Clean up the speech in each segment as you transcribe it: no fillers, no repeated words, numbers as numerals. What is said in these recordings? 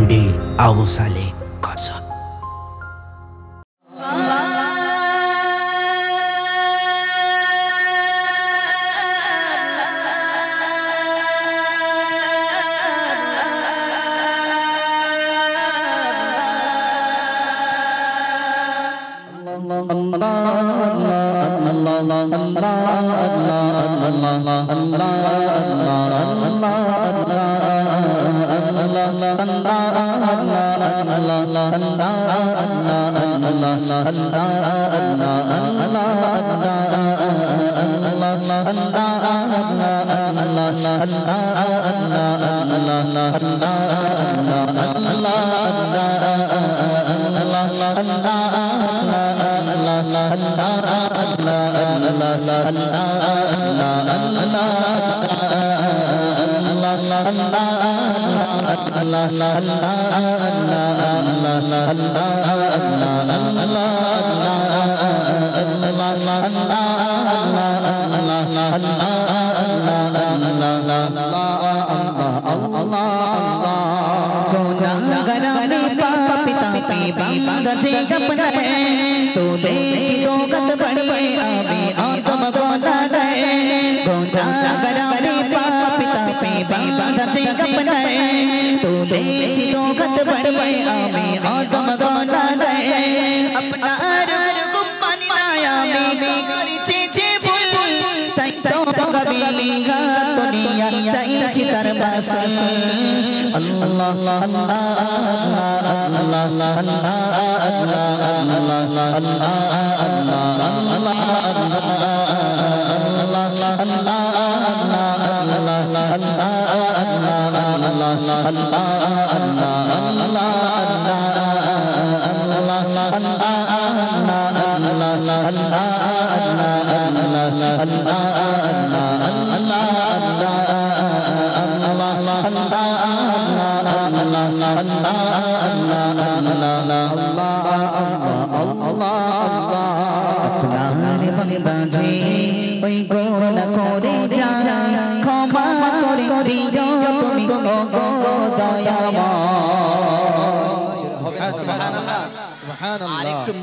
MD Abu Saleh কসম।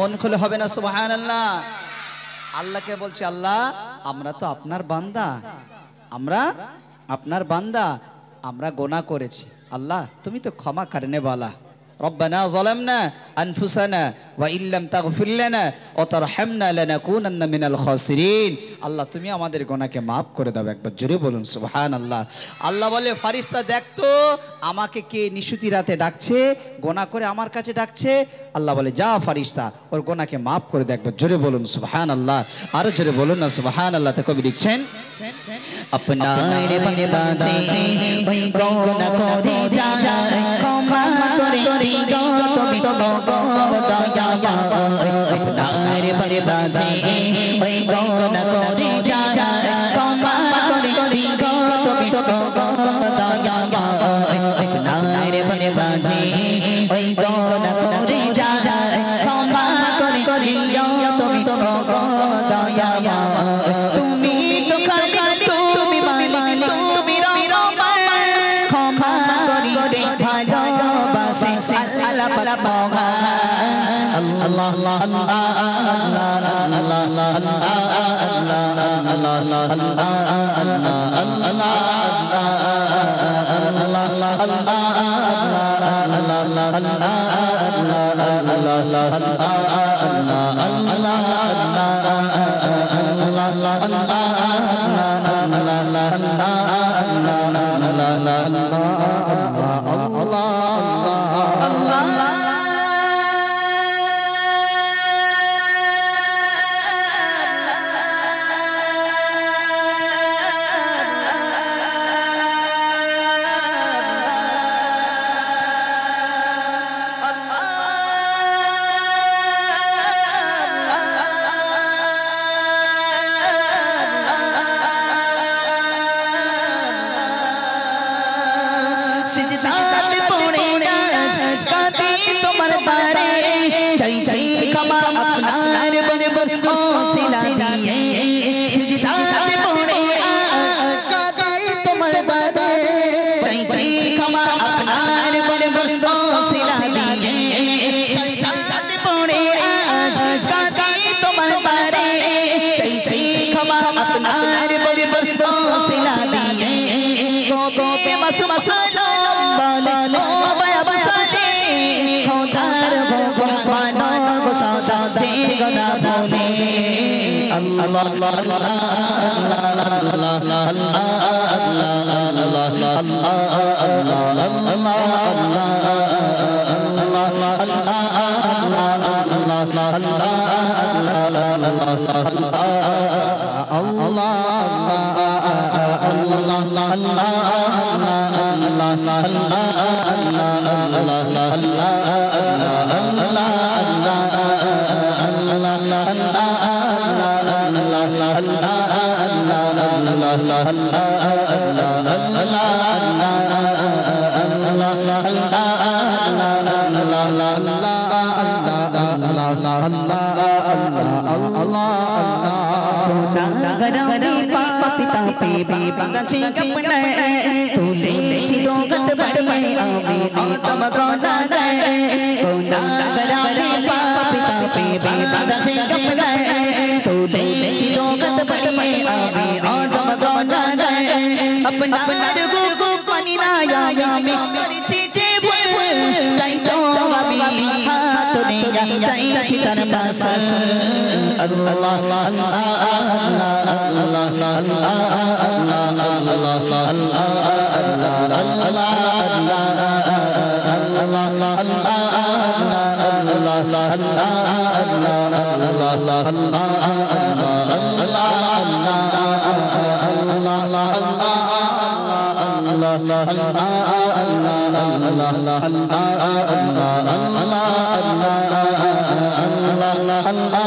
মন খুলে হবে না সুবহানাল্লাহ। আল্লাহকে বলছে আল্লাহ আমরা তো আপনার বান্দা, আমরা আপনার বান্দা, আমরা গুনাহ করেছি, আল্লাহ তুমি তো ক্ষমা করনে वाला। রব্বানা যালামনা আনফুসানা ওয়া ইল্লাম তাগফির লানা ওয়া তারহামনা লানাকুনান্না মিনাল খাসিরিন। আল্লাহ তুমি আমাদের গুনাহকে maaf করে দাও। একবার জোরে বলুন সুবহানাল্লাহ। আল্লাহ বলে ফেরেশতা দেখতো আমাকে কে নিশুতি রাতে ডাকছে, গুনাহ করে আমার কাছে ডাকছে। আল্লাহ বলে যা ফেরেশতা ওর গুনাহকে maaf করে দে। একবার জোরে বলুন সুবহানাল্লাহ। আর জোরে বলুন না সুবহানাল্লাহ। তো কবি লিখছেন আপনার বান্দা ওই গুনাহ করে যায় ক্ষমা করে দিও তুমি তো দয়া আপনার বান্দা ওই গুনাহ করে যায় ক্ষমা করে দিও তুমি তো দয়া আপনার বান্দা ওই গুনাহ করে যায় ক্ষমা করে দিও তুমি তো দয়া তুমি তো খালি তুমি মালিক তুমি রহমান ক্ষমা করি দে ভালোবাসে আল্লাহ পাক আল্লাহ আল্লাহ সিজদাতে পড়ে কাঁদি তোমার বারে চাই চাই ক্ষমা আপনার বনে বন হৌসলা দিয়ে সিজদাতে পড়ে কাঁদি তোমার বারে চাই চাই ক্ষমা আপনার বনে বন को बेबस मसालो बोले ओ बया बसाले खुदार वो कुर्बानो को सादा दे गना बोले अल्लाह अल्लाह अल्लाह अपना को पानी ना या मेरी चीजे बुलबुल कई तो अभी हाथ ने या चाहिए चितन बस अल्लाह अल्लाह Allah